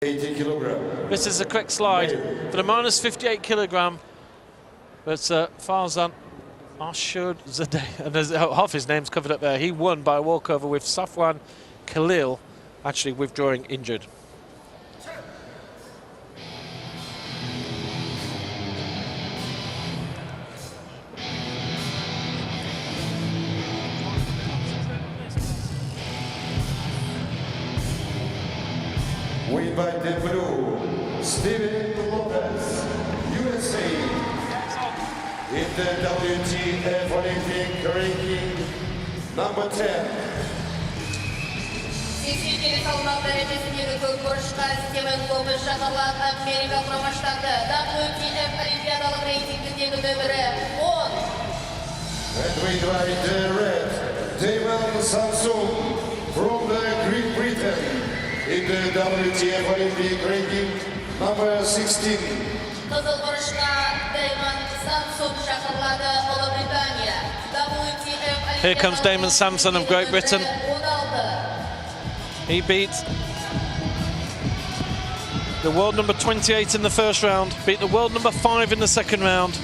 80 kilogram. This is a quick slide for the minus 58 kilogram. But Farzan Arshad Zadeh, and there's half his name's covered up there. He won by a walkover with Safwan Khalil actually withdrawing injured. We invite the blue, Steven Lopez, USA, in the WTF Olympic ranking number 10. Сексен салмақ дәрежесіндегі көкбұрышқа Стивен Лопес шақырылған Америка құрама штаты WTF олимпиадалық рейтингіндегі нөмірі 10. And we invite the red, Damon SANSUM from the Great Britain, in the WTF Olympic ranking number 16. Қызыл бұрышқа Damon SANSUM шақырылады Ұлыбритания. WTF Here comes Damon SANSUM of Great Britain. He beat the world number 28 in the first round, beat the world number 5 in the second round,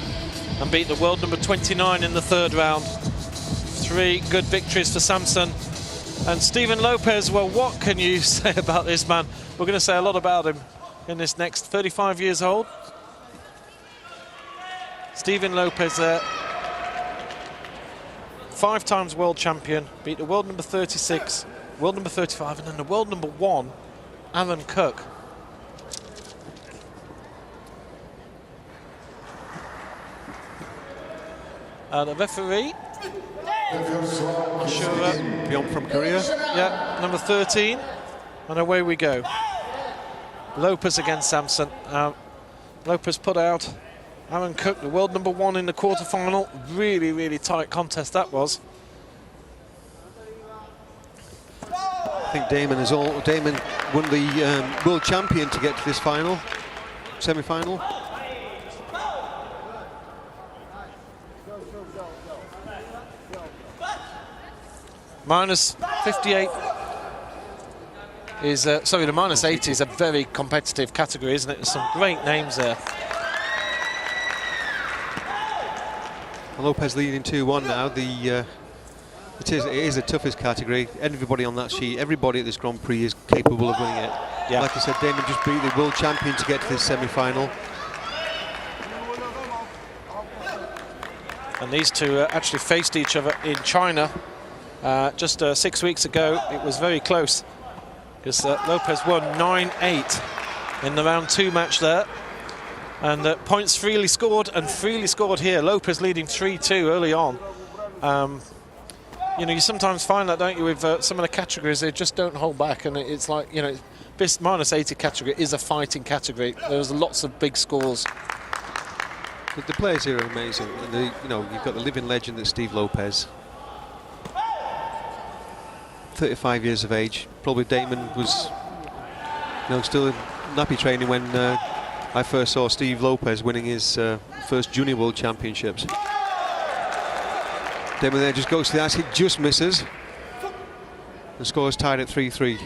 and beat the world number 29 in the third round. 3 good victories for SANSUM. And Steven Lopez, well, what can you say about this man? We're going to say a lot about him in this next 35 years old. Steven Lopez, 5 times world champion, beat the world number 36, world number 35, and then the world number 1, Aaron Cook. The referee, Beyond from Korea. Yeah, number 13, and away we go. Lopez against SANSUM. Lopez put out Aaron Cook, the world number 1 in the quarterfinal. Really, really tight contest that was. I think Damon won the world champion to get to this final, semi-final. Minus 58 is, sorry, the minus 80 is a very competitive category, isn't it? There's some great names there. Lopez leading 2-1 now. It is the toughest category. Everybody on that sheet, everybody at this Grand Prix is capable of winning it. Yeah. Like I said, Damon just beat the world champion to get to this semi-final. And these two actually faced each other in China just 6 weeks ago. It was very close because Lopez won 9-8 in the round 2 match there. And points freely scored and freely scored here. Lopez leading 3-2 early on. You know, you sometimes find that, don't you, with some of the categories, they just don't hold back. And it's like, you know, this minus 80 category is a fighting category. There's lots of big scores. The players here are amazing. And you know, you've got the living legend that's Steve Lopez. 35 years of age. Probably Damon was, you know, still in nappy training when I first saw Steve Lopez winning his first Junior World Championships. Damon there just goes to the ice, he just misses. The score is tied at 3-3.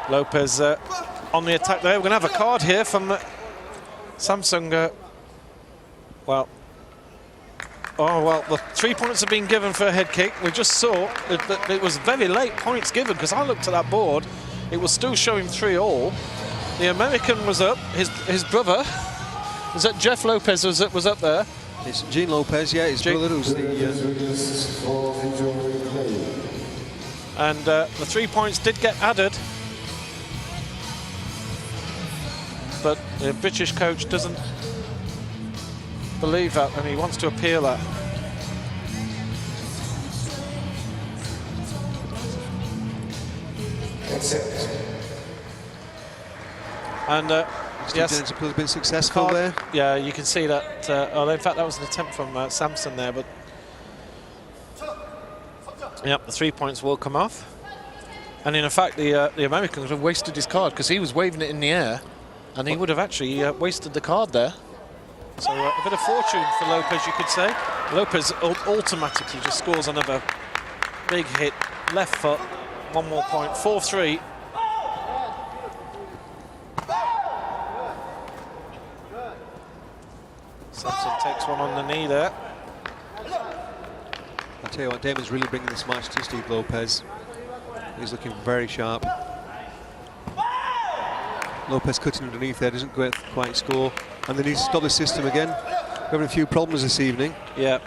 Lopez on the attack there. We're going to have a card here from SANSUM. Well, the 3 points have been given for a head kick. We just saw that it was very late points given because I looked at that board. It was still showing 3-all. The American was up. His brother, was that Jeff Lopez was up there? It's Gene Lopez, yeah, his brother who's the... And the 3 points did get added. But the British coach doesn't believe that and he wants to appeal that. And yes, has been successful there. Yeah, you can see that. In fact, that was an attempt from SANSUM there, but yep, the 3 points will come off. And in fact, the American would have wasted his card because he was waving it in the air, and he would have actually wasted the card there. So a bit of fortune for Lopez, you could say. Lopez automatically just scores another big hit, left foot, one more point, 4-3. Samson takes one on the knee there. I'll tell you what, Damon's really bringing this match to Steve Lopez. He's looking very sharp. Lopez cutting underneath there, doesn't quite score. And they need to stop the system again. We're having a few problems this evening. Yeah.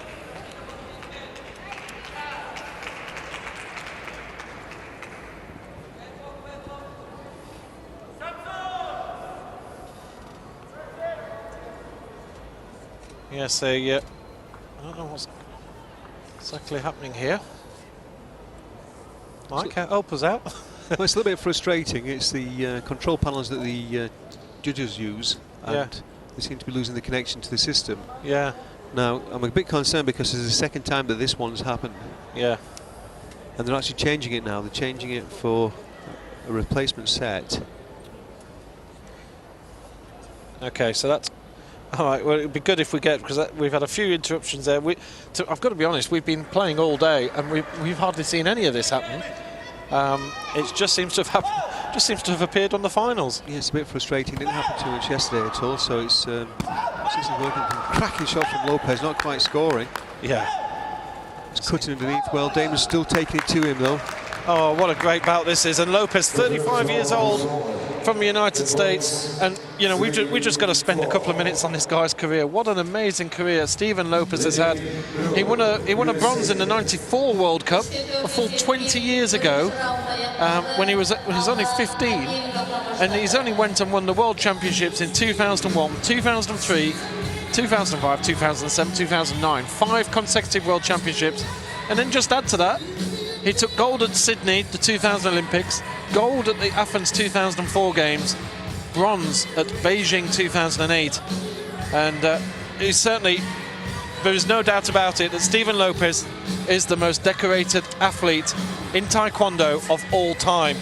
Yes, I don't know what's exactly happening here. Mike, LOPEZ out. Well, it's a little bit frustrating. It's the control panels that the judges use, and they seem to be losing the connection to the system. Yeah. Now, I'm a bit concerned because this is the second time that this one's happened. Yeah. And they're actually changing it now. They're changing it for a replacement set. Okay, so that's all right. Well, it'd be good if we get, because we've had a few interruptions there. I've got to be honest, we've been playing all day, and we've hardly seen any of this happen. It just seems to have happened. Just seems to have appeared on the finals. Yeah, it's a bit frustrating. Didn't happen too much yesterday at all. So it's working. Cracking shot from Lopez, not quite scoring. Yeah. It's cutting underneath. Well, Damon's still taking it to him though. Oh, what a great bout this is. And Lopez, 35 years old, from the United States. And, you know, we just got to spend a couple of minutes on this guy's career. What an amazing career Stephen Lopez has had. He won a bronze in the '94 World Cup a full 20 years ago when he was only 15. And he's only went and won the World Championships in 2001, 2003, 2005, 2007, 2009. 5 consecutive World Championships. And then just add to that, he took gold at Sydney, the 2000 Olympics, gold at the Athens 2004 Games, bronze at Beijing 2008. And he's certainly, there is no doubt about it, that Stephen Lopez is the most decorated athlete in Taekwondo of all time.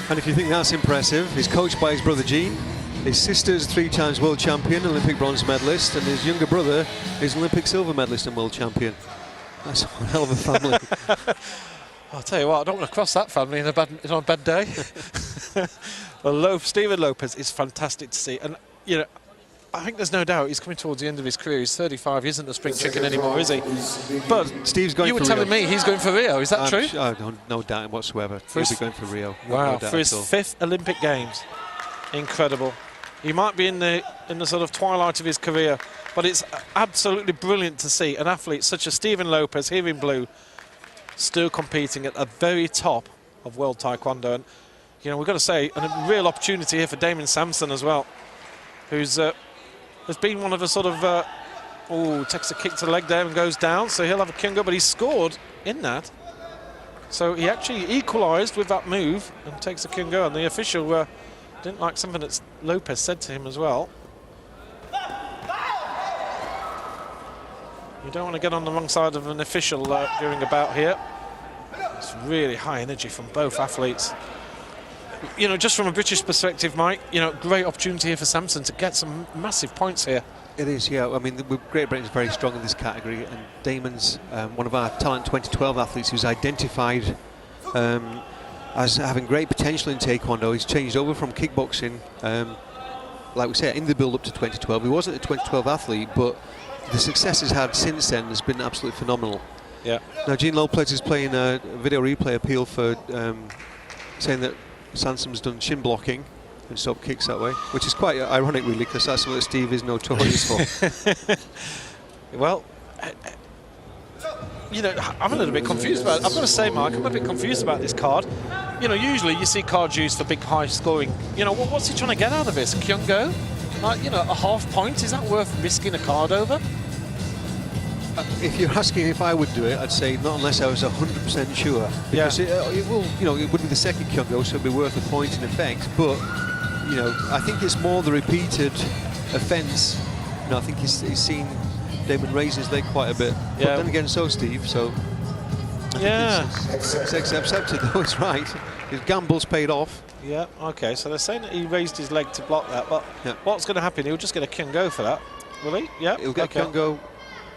And if you think that's impressive, he's coached by his brother Gene. His sister's 3-time world champion, Olympic bronze medalist, and his younger brother is Olympic silver medalist and world champion. That's one hell of a family. I'll tell you what, I don't want to cross that family on a bad day. Well, Stephen Lopez is fantastic to see, and you know, I think there's no doubt he's coming towards the end of his career. He's 35. He isn't a spring chicken anymore, is he? But Steve's going. You were telling me he's going for Rio. Is that true? No doubt whatsoever. He'll be going for Rio. Wow, no for his 5th Olympic Games. Incredible. He might be in the sort of twilight of his career, but it's absolutely brilliant to see an athlete such as Stephen Lopez here in blue still competing at the very top of World Taekwondo. And you know, we've got to say, a real opportunity here for Damon Samson as well, who's has been one of the sort of takes a kick to the leg there and goes down, so he'll have a Kyungo, but he scored in that. So he actually equalised with that move and takes a Kyungo, and the official didn't like something that Lopez said to him as well. You don't want to get on the wrong side of an official going about here. It's really high energy from both athletes. You know, just from a British perspective, Mike, you know, great opportunity here for Samson to get some massive points here. It is, yeah. I mean, Great Britain's very strong in this category, and Damon's one of our Talent 2012 athletes who's identified as having great potential in Taekwondo. He's changed over from kickboxing, like we said, in the build-up to 2012. He wasn't a 2012 athlete, but the success he's had since then has been absolutely phenomenal. Yeah. Now, Gene Lopez is playing a video replay appeal for saying that SANSUM's done shin blocking and stopped kicks that way, which is quite ironic, really, because that's what Steve is notorious for. Well, you know, I'm a little bit confused about it. I've got to say, Mark, I'm a bit confused about this card. You know, usually you see cards used for big, high scoring. You know, what's he trying to get out of this? Kyungo? You know, a half point? Is that worth risking a card over? If you're asking if I would do it, I'd say not unless I was 100% sure. Because it will, you know, it would be the second Kyungo, so it'd be worth a point in effect. But, you know, I think it's more the repeated offence. You know, I think he's seen Damon raise his leg quite a bit. Yeah. But then again, so Steve, so... It's accepted, though, it's right. His gamble's paid off. Yeah, okay, so they're saying that he raised his leg to block that, but what's going to happen? He'll just get a Kyungo for that, will he? Yeah, he'll get a Kyungo.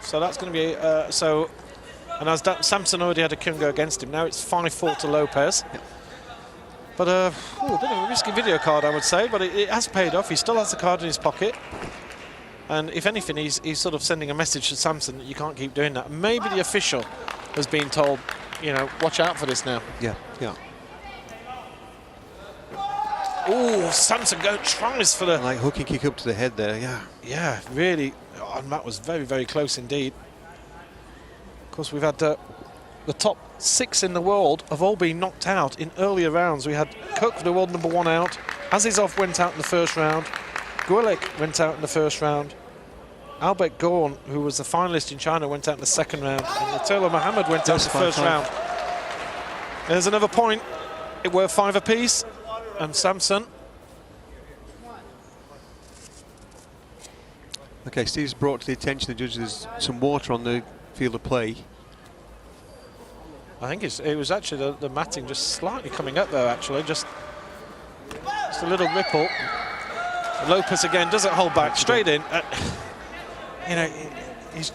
So that's going to be, and as Samson already had a Kyungo against him, now it's 5-4 to Lopez. Yeah. But a bit of a risky video card, I would say, but it has paid off. He still has the card in his pocket. And if anything, he's sort of sending a message to Samson that you can't keep doing that. Maybe the official has been told, you know, watch out for this now. Yeah, yeah. Oh, Samson tries for the... Like hooking kick up to the head there, yeah. Yeah, really. Oh, and that was very, very close indeed. Of course, we've had the top 6 in the world have all been knocked out in earlier rounds. We had Cook, the world #1 out. Azizov went out in the first round. Gulick went out in the first round. Albert Gorn, who was the finalist in China, went out in the second round. And Atullah Mohammed went out in the first round. There's another point. It were 5 apiece. And Samson. Okay, Steve's brought to the attention of the judges some water on the field of play. I think it was actually the matting just slightly coming up there, actually. Just a little ripple. Lopez again doesn't hold back, straight in. You know, he's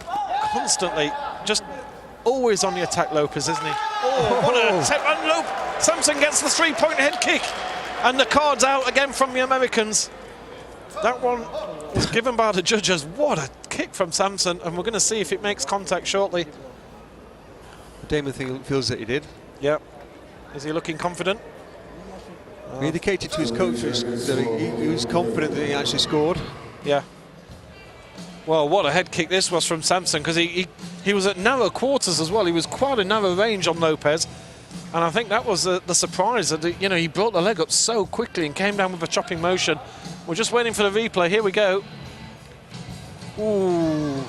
constantly just always on the attack, Lopez, isn't he? Oh, what an attempt. And Samson gets the 3-point head kick. And the card's out again from the Americans. That one was given by the judges. What a kick from Samson. And we're going to see if it makes contact shortly. Damon feels that he did. Yep. Is he looking confident? He indicated to his coach that he was confident that he actually scored. Yeah. Well, what a head kick this was from Samson, because he was at narrow quarters as well. He was quite a narrow range on Lopez. And I think that was the surprise that, you know, he brought the leg up so quickly and came down with a chopping motion. We're just waiting for the replay. Here we go. Ooh,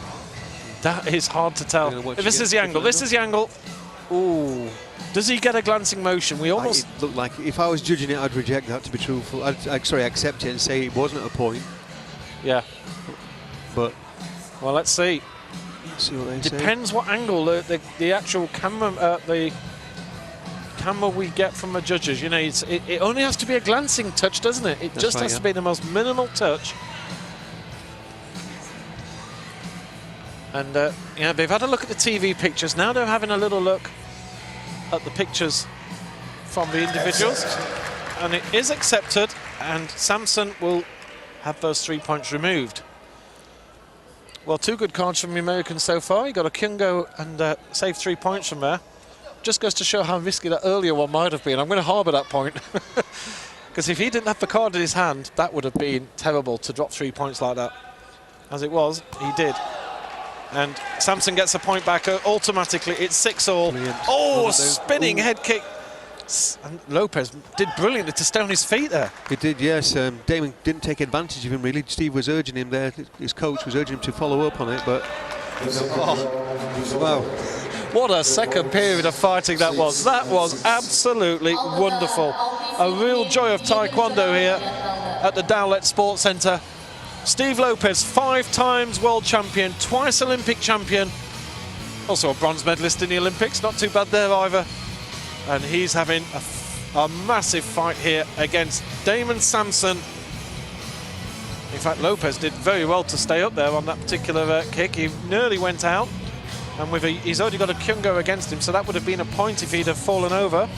that is hard to tell. This is the angle. This is the angle. Ooh, does he get a glancing motion? We almost it looked like, if I was judging it, I'd reject that, to be truthful. I'd accept it and say it wasn't a point. Yeah. But well, let's see. See what they say. Depends what angle the actual camera camera we get from the judges. You know, it only has to be a glancing touch, doesn't it? It just has to be the most minimal touch. And you know, they've had a look at the TV pictures. Now they're having a little look at the pictures from the individuals, and it is accepted. And Samson will have those 3 points removed. Well, 2 good cards from the Americans so far. He got a Kyungo and saved 3 points from there. Just goes to show how risky that earlier one might have been. I'm going to harbour that point. Because if he didn't have the card in his hand, that would have been terrible to drop 3 points like that. As it was, he did. And Samson gets a point back automatically. It's 6-all. Oh, spinning head kick. And Lopez did brilliantly to stay on his feet there. He did, yes. Damon didn't take advantage of him, really. Steve was urging him there. His coach was urging him to follow up on it, but... Wow. What a second period of fighting that was. That was absolutely wonderful. A real joy of Taekwondo here at the Dowlett Sports Centre. Steve Lopez, 5 times world champion, twice Olympic champion. Also a bronze medalist in the Olympics, not too bad there either. And he's having a massive fight here against Damon Samson. In fact, Lopez did very well to stay up there on that particular kick. He nearly went out. And he's already got a Kyungo against him, so that would have been a point if he'd have fallen over.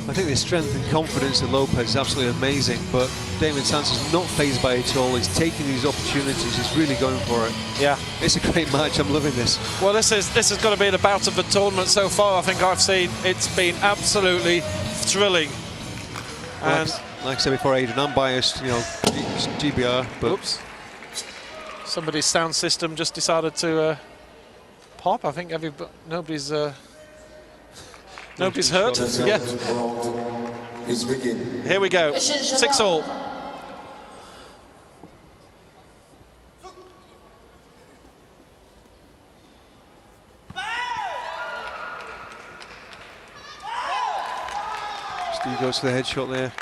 I think the strength and confidence of Lopez is absolutely amazing, but Damon Sansum's not fazed by it at all. He's taking these opportunities, he's really going for it. Yeah. It's a great match, I'm loving this. Well, this has got to be the bout of the tournament so far, I think I've seen. It's been absolutely thrilling. And like I said before, Aidan, I'm biased, you know, GBR, but... Oops. Somebody's sound system just decided to pop. I think nobody's hurt. Yeah. Here we go. 6-all. Steve goes for the headshot there.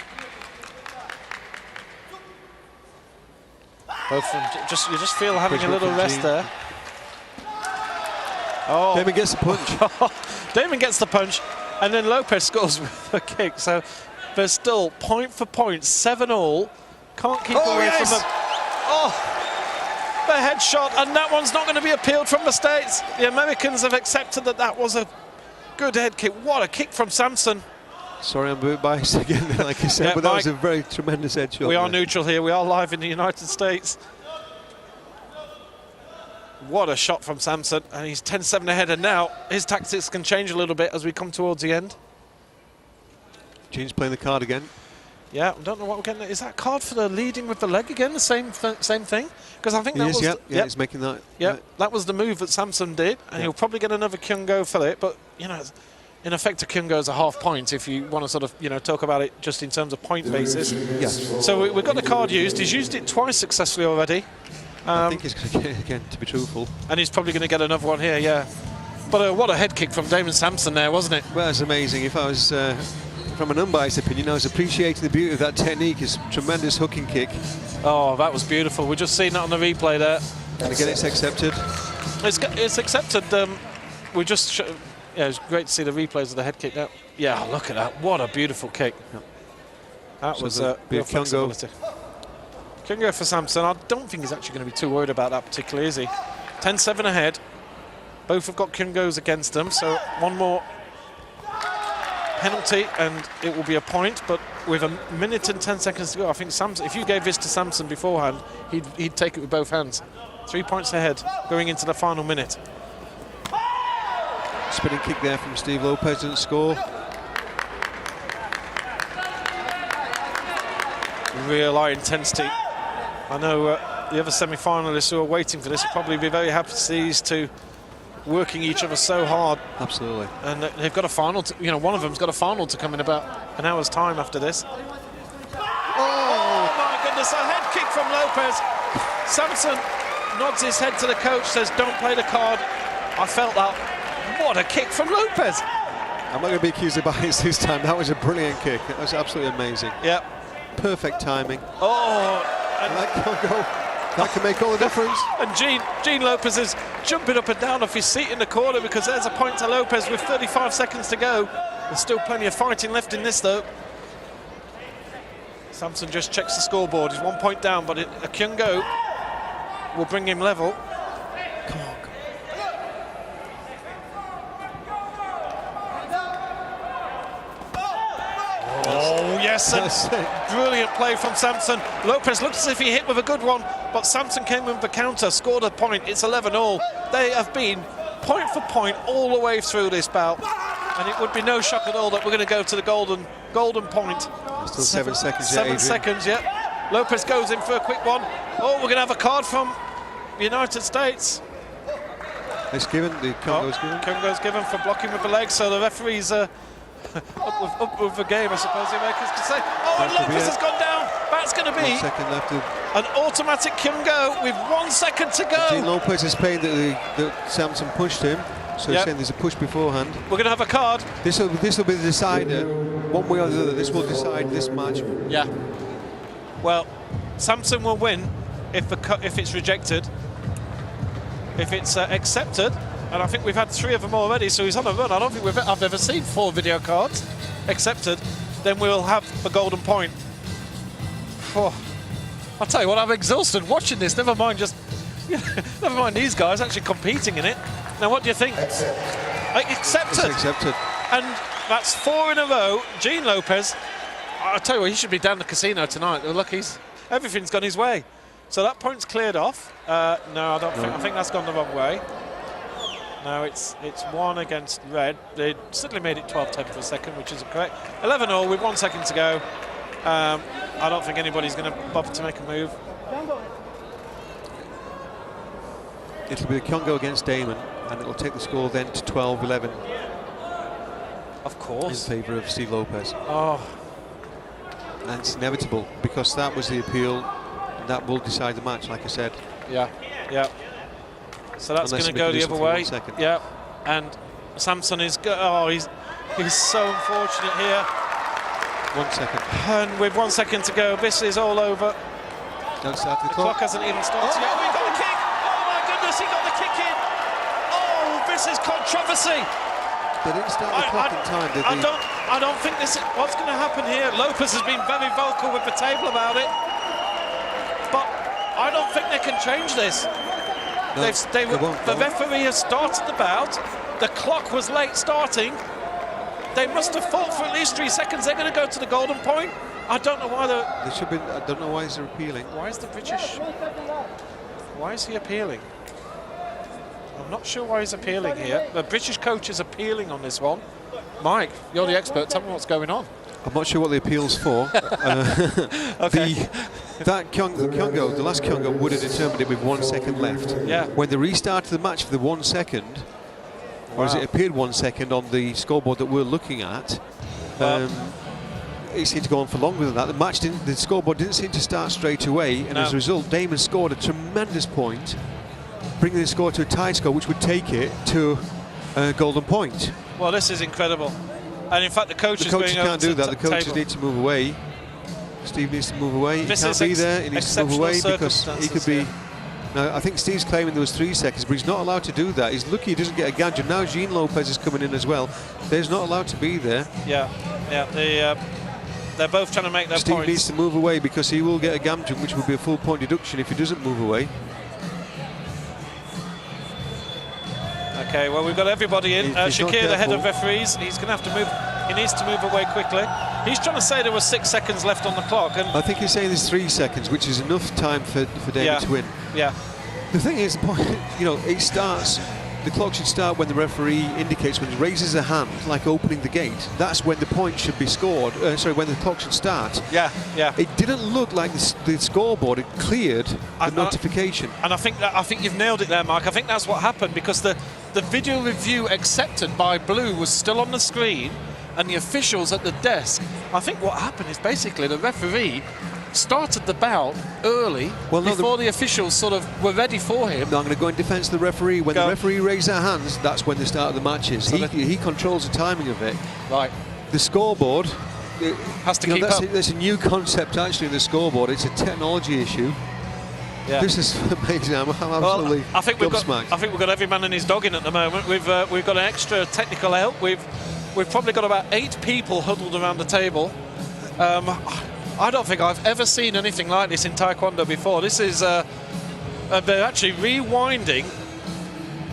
Both of them you just feel having a little rest there. Oh, Damon gets the punch. Damon gets the punch, and then Lopez scores with a kick. So there's still point for point, 7-all. Can't keep away from them. Oh, the headshot, and that one's not going to be appealed from the States. The Americans have accepted that was a good head kick. What a kick from Samson. Sorry, I'm a bit biased again, like I said, Yeah, but that Mike, was a very tremendous head shot. We are there. neutral here. We are live in the United States. What a shot from SANSUM, and he's 10-7 ahead, and now his tactics can change a little bit as we come towards the end. Gene's playing the card again. Yeah, I don't know what we're getting. Is that card for the leading with the leg again? The same thing? Because I think that was. Yeah, he's making that. Yeah, that was the move that SANSUM did, and he'll probably get another Kyungo for it. But you know, in effect, a Kyungo is a half point if you want to sort of talk about it just in terms of point basis. Yeah. So we've got the card used. He's used it twice successfully already. I think he's going to get it again, to be truthful. And he's probably going to get another one here. Yeah. But what a head kick from Damon SANSUM there, wasn't it? Well, it's amazing. If I was from an unbiased opinion, I was appreciating the beauty of that technique. His tremendous hooking kick. Oh, that was beautiful. We're just seeing that on the replay there. And again, it's accepted. It's accepted. We just yeah, it was great to see the replays of the head kick now. Yeah, look at that. What a beautiful kick. Yep. That So was be a real flexibility. Kyungo for SANSUM. I don't think he's actually going to be too worried about that particularly, is he? 10-7 ahead. Both have got Kyungos against them, so one more penalty and it will be a point, but with 1 minute and 10 seconds to go, I think SANSUM, if you gave this to SANSUM beforehand, he'd take it with both hands. 3 points ahead going into the final minute. Spinning kick there from Steve Lopez, didn't score. Real high intensity. I know the other semi-finalists who are waiting for this will probably be very happy to see these two working each other so hard. Absolutely. And they've got a final, one of them's got a final to come in about an hour's time after this. Oh my goodness, a head kick from Lopez. SANSUM nods his head to the coach, says don't play the card. I felt that. What a kick from Lopez. I'm not going to be accused of bias this time. That was a brilliant kick. That was absolutely amazing. Yep. Perfect timing. Oh, and that can make all the difference. And Gene Lopez is jumping up and down off his seat in the corner because there's a point to Lopez with 35 seconds to go. There's still plenty of fighting left in this though. SANSUM just checks the scoreboard. He's 1 point down, but a Kyungo will bring him level. Come on. Oh, yes, and brilliant play from SANSUM. Lopez looked as if he hit with a good one, but SANSUM came in with a counter, scored a point. It's 11-all. They have been point for point all the way through this bout, and it would be no shock at all that we're going to go to the golden point. Still 7 seconds. 7 seconds, yeah. Lopez goes in for a quick one. Oh, we're going to have a card from the United States. It's given. The Kyungo's given. Kyungo's given for blocking with the leg, so the referee's up with the game, I suppose the Americans could say. Oh, and Lopez has gone down. That's going to be 1 second left. an automatic Kyungo with 1 second to go. Gene Lopez is paying that SANSUM pushed him, so he's saying there's a push beforehand. We're going to have a card. This will be the decider, one way or the other. This will decide this match. Yeah. Well, SANSUM will win if it's rejected. If it's accepted, and I think we've had 3 of them already, so he's on a run. I don't think I've ever seen 4 video cards accepted. Then we'll have the golden point. Oh, I'll tell you what, I'm exhausted watching this. Never mind these guys actually competing in it. Now, what do you think? Accepted. It's accepted. And that's 4 in a row. Gene Lopez, I'll tell you what, he should be down the casino tonight. Look, everything's gone his way. So that point's cleared off. No, I don't think. I think that's gone the wrong way. No, it's 1 against red. They certainly made it 12-10 for a second, which is correct. 11-all with 1 second to go. I don't think anybody's going to bother to make a move. It'll be a Kyungo against Damon, and it'll take the score then to 12-11. Of course. In favour of Steve Lopez. Oh. And it's inevitable, because that was the appeal, and that will decide the match, like I said. Yeah, yeah. So that's going to go the other way. Yeah, and SANSUM is he's so unfortunate here. 1 second. And with 1 second to go, this is all over. Don't start the clock hasn't even started yet. We got the kick! Oh my goodness, he got the kick in! Oh, this is controversy! They didn't start the clock in time, did they? I don't think this is what's going to happen here. Lopez has been very vocal with the table about it, but I don't think they can change this. No, the referee has started the bout. The clock was late starting. They must have fought for at least 3 seconds. They're going to go to the golden point. I don't know why They should be. I don't know why they're appealing. Why is the British? Why is he appealing? I'm not sure why he's appealing here. The British coach is appealing on this one. Mike, you're the expert. Tell me what's going on. I'm not sure what the appeal's for. Okay. That Kyongo, the last Kyongo would have determined it with 1 second left. Yeah. When they restarted the match for the 1 second, or as it appeared 1 second on the scoreboard that we're looking at, it seemed to go on for longer than that. The match didn't. The scoreboard didn't seem to start straight away, and as a result, Damon scored a tremendous point, bringing the score to a tied score, which would take it to a golden point. Well, this is incredible. And in fact, the coach is going over can't do to that. The coaches table. need to move away. Steve needs to move away. This he can't is be there. He needs to move away because he could be. Yeah. Now, I think Steve's claiming there was 3 seconds, but he's not allowed to do that. He's lucky he doesn't get a gadget. Now Jean Lopez is coming in as well. They're not allowed to be there. Yeah. They're both trying to make their Steve points. needs to move away because he will get a gamjon, which will be a full point deduction if he doesn't move away. Okay, well, we've got everybody in. He's not Shakir, the head careful. of referees, he's going to have to move. He needs to move away quickly. He's trying to say there was 6 seconds left on the clock, and I think he's saying there's 3 seconds, which is enough time for David to win. Yeah. The thing is, the point, it starts. The clock should start when the referee indicates, when he raises a hand, like opening the gate. That's when the point should be scored. When the clock should start. Yeah. It didn't look like the scoreboard had cleared the notification. And I think you've nailed it there, Mike. I think that's what happened, because the video review accepted by Blue was still on the screen, and the officials at the desk. I think what happened is basically the referee started the bout early before the officials sort of were ready for him. No, I'm going to go in defence of the referee. When the referee raises their hands, that's when the start of the match is. So he controls the timing of it. Right. The scoreboard has to keep up. There's a new concept actually in the scoreboard. It's a technology issue. Yeah. This is amazing. I'm absolutely I think we've got every man and his dog in at the moment. We've got an extra technical help. We've probably got about 8 people huddled around the table. I don't think I've ever seen anything like this in Taekwondo before. This is they're actually rewinding.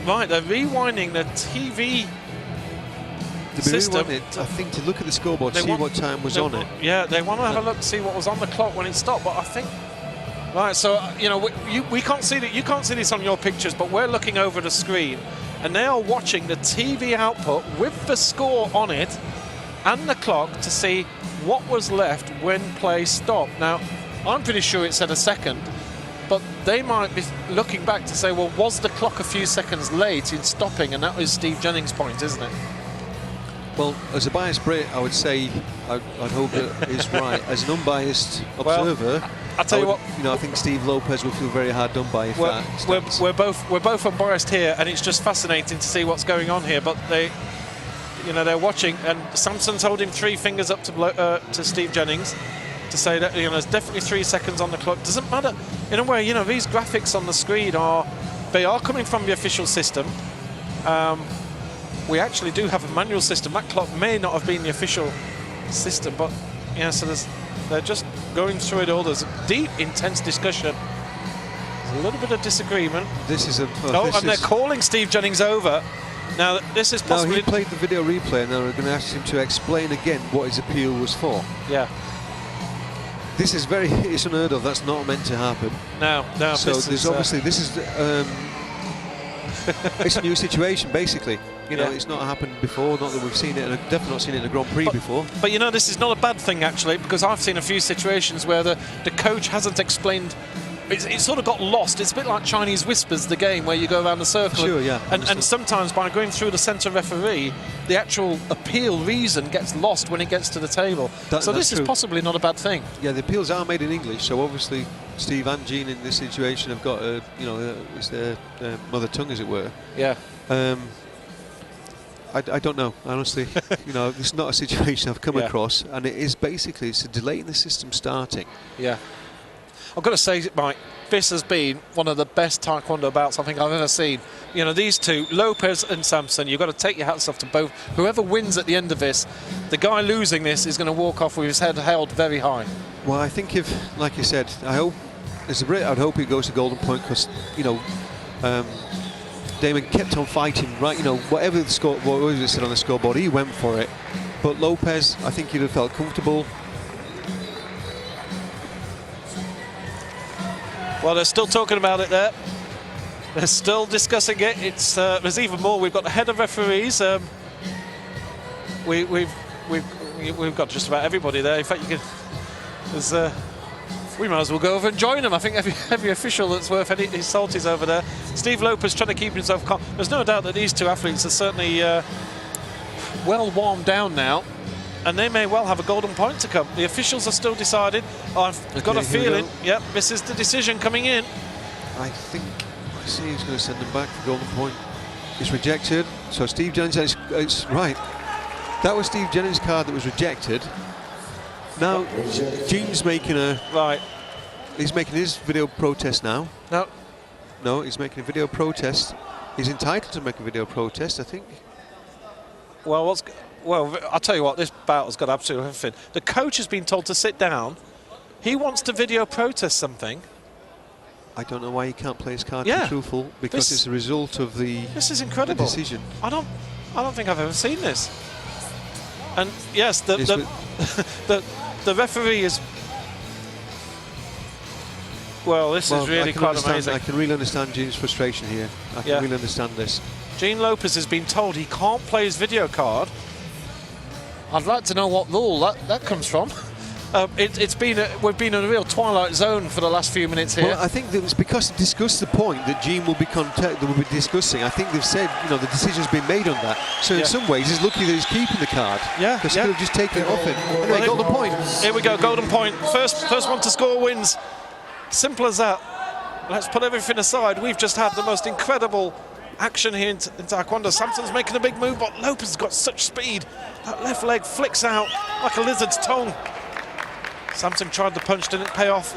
Right, they're rewinding the TV system. I think to look at the scoreboard, see what time was on it. Yeah, they want to have a look, see what was on the clock when it stopped. But I think, right, so we can't see that. You can't see this on your pictures, but we're looking over the screen, and they are watching the TV output with the score on it and the clock to see what was left when play stopped. Now, I'm pretty sure it said a second, but they might be looking back to say, well, was the clock a few seconds late in stopping? And that was Steve Jennings' point, isn't it? Well, as a biased Brit, I would say I'd hope that is right. As an unbiased observer, I'll tell you what. I think Steve Lopez will feel very hard done by if that stands. We're both unbiased here, and it's just fascinating to see what's going on here. But they're watching, and Samson's holding 3 fingers up to Steve Jennings to say that there's definitely 3 seconds on the clock. Doesn't matter. In a way, these graphics on the screen are coming from the official system. We actually do have a manual system. That clock may not have been the official system, but so they're just going through it all. There's a deep, intense discussion. There's a little bit of disagreement. They're calling Steve Jennings over. Now, this is possibly... No, he played the video replay, and they're going to ask him to explain again what his appeal was for. Yeah. This is it's unheard of. That's not meant to happen. No. So this is it's a new situation, basically. It's not happened before, not that we've seen it, and I've definitely not seen it in a Grand Prix before. But this is not a bad thing, actually, because I've seen a few situations where the coach hasn't explained. It sort of got lost. It's a bit like Chinese Whispers, the game where you go around the circle. Sure, yeah. And sometimes by going through the centre referee, the actual appeal reason gets lost when it gets to the table. So this is possibly not a bad thing. Yeah, the appeals are made in English, so obviously Steve and Jean in this situation have got it's their mother tongue, as it were. Yeah. I don't know, honestly. It's not a situation I've come across, and it's a delay in the system starting. Yeah. I've got to say, Mike, this has been one of the best Taekwondo bouts I think I've ever seen. These two, Lopez and Samson, you've got to take your hats off to both. Whoever wins at the end of this, the guy losing this is going to walk off with his head held very high. Well, I think like you said, I hope, as a Brit, I'd hope he goes to golden point, because, Damon kept on fighting, right? Whatever the score, what was it said on the scoreboard, he went for it. but Lopez, I think he'd have felt comfortable. Well, they're still talking about it there. They're still discussing it. It's there's even more. We've got the head of referees. We've got just about everybody there. In fact, you can. There's we might as well go over and join them. I think every official that's worth his salt is over there. Steve Lopez trying to keep himself calm. There's no doubt that these two athletes are certainly well warmed down now, and they may well have a golden point to come. The officials are still deciding. I've got a feeling. Yep, this is the decision coming in. I think I see he's going to send them back for golden point. It's rejected. So Steve Jennings, it's right. That was Steve Jennings' card that was rejected. Now Gene's making a He's making his video protest now. No, he's making a video protest. He's entitled to make a video protest, I think. Well, I'll tell you what. This battle's got absolutely everything. The coach has been told to sit down. He wants to video protest something. I don't know why he can't play his card too truthful, because it's a result of this is incredible. The decision. I don't think I've ever seen this. And yes, the referee is. Well, this is really quite amazing. I can really understand Gene's frustration here. I can really understand this. Gene Lopez has been told he can't play his video card. I'd like to know what rule that comes from. We've been in a real twilight zone for the last few minutes here. Well, I think that it was because they discussed the point that Gene will be discussing. I think they've said, the decision's been made on that. So in some ways, he's lucky that he's keeping the card. Yeah, because he could have just taken it off him. Anyway, golden point. Here we go, golden point. First one to score wins. Simple as that. Let's put everything aside. We've just had the most incredible action here in Taekwondo. Samson's making a big move, but Lopez has got such speed. That left leg flicks out like a lizard's tongue. Samson tried the punch, didn't pay off.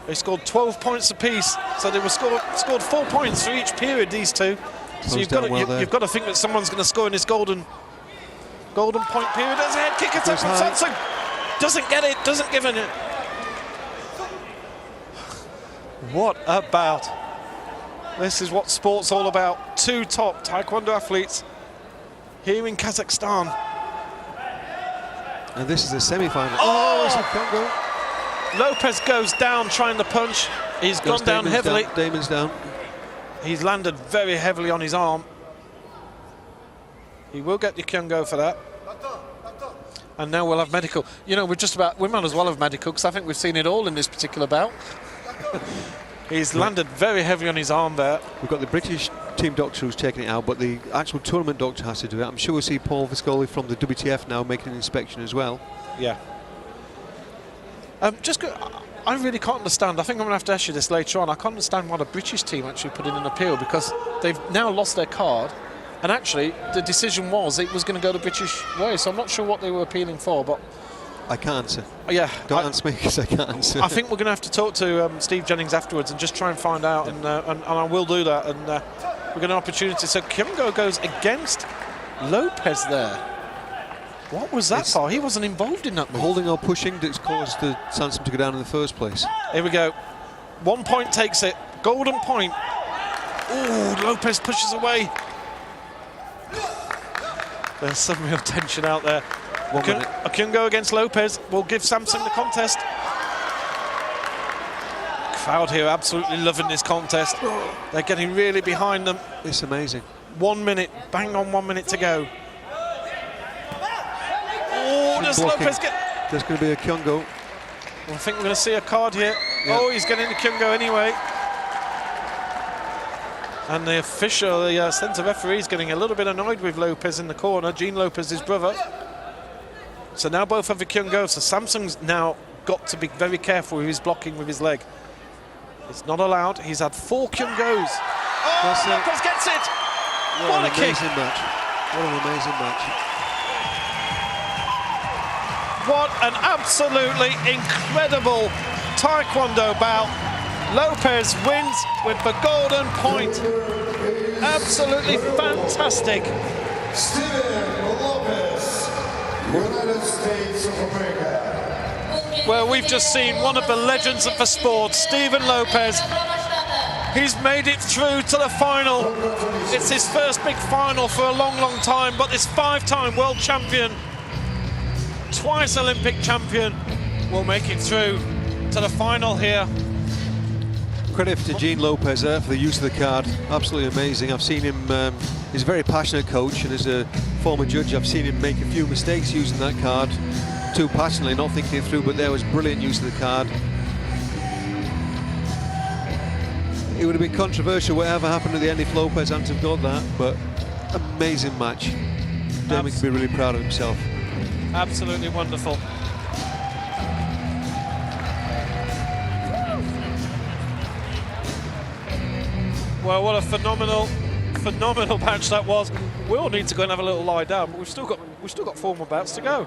They scored 12 points apiece, so they were scored 4 points for each period, these two. So you've got to think that someone's going to score in this golden point period. There's a head kick attack from Samson. Doesn't get it, doesn't give it. What a bout. This is what sport's all about. Two top Taekwondo athletes here in Kazakhstan. And this is the semi-final. Oh! It's a Congo. Lopez goes down trying to punch. He's gone down heavily. Damon's down. He's landed very heavily on his arm. He will get the Kyungo for that. And now we'll have medical. We might as well have medical, because I think we've seen it all in this particular bout. He's landed very heavy on his arm there. We've got the British team doctor who's taking it out, but the actual tournament doctor has to do it. I'm sure we'll see Paul Viscoli from the WTF now making an inspection as well. Yeah. I really can't understand. I think I'm going to have to ask you this later on. I can't understand why the British team actually put in an appeal, because they've now lost their card. And actually, the decision was it was going to go the British way. So I'm not sure what they were appealing for, but I can't answer. Yeah. Don't answer me, because I can't answer. I think we're going to have to talk to Steve Jennings afterwards and just try and find out, and I will do that. And we're going to have an opportunity. So Kyungo goes against Lopez there. What was that for? He wasn't involved in that move. Holding or pushing that's caused the SANSUM to go down in the first place. Here we go. 1 point takes it. Golden point. Ooh, Lopez pushes away. There's some real tension out there. Kyungo against Lopez will give SANSUM the contest. Crowd here absolutely loving this contest. They're getting really behind them. It's amazing. 1 minute, bang on 1 minute to go. Oh, does Lopez get... There's going to be a Kyungo. Well, I think we're going to see a card here. Yeah. Oh, he's getting the Kyungo anyway. And the official, the centre referee, is getting a little bit annoyed with Lopez in the corner. Gene Lopez, his brother. So now both have a Kyungo. So SANSUM's now got to be very careful with his blocking with his leg. It's not allowed. He's had 4 Kyungos. Oh, Lopez gets it! What a kick! Match. What an amazing match. What an absolutely incredible Taekwondo bout. Lopez wins with the golden point. Absolutely fantastic. Steven Lopez, United States of America. Well, we've just seen one of the legends of the sport, Steven Lopez. He's made it through to the final. It's his first big final for a long, long time, but this 5-time world champion twice Olympic champion, will make it through to the final here. Credit to Gene Lopez there for the use of the card. Absolutely amazing. I've seen him, he's a very passionate coach, and as a former judge I've seen him make a few mistakes using that card too passionately, not thinking it through, but there was brilliant use of the card. It would have been controversial whatever happened at the end if Lopez hadn't have got that, but amazing match. Damon can be really proud of himself. Absolutely wonderful. Well, what a phenomenal match that was. We all need to go and have a little lie down, but we've still got 4 more bouts to go.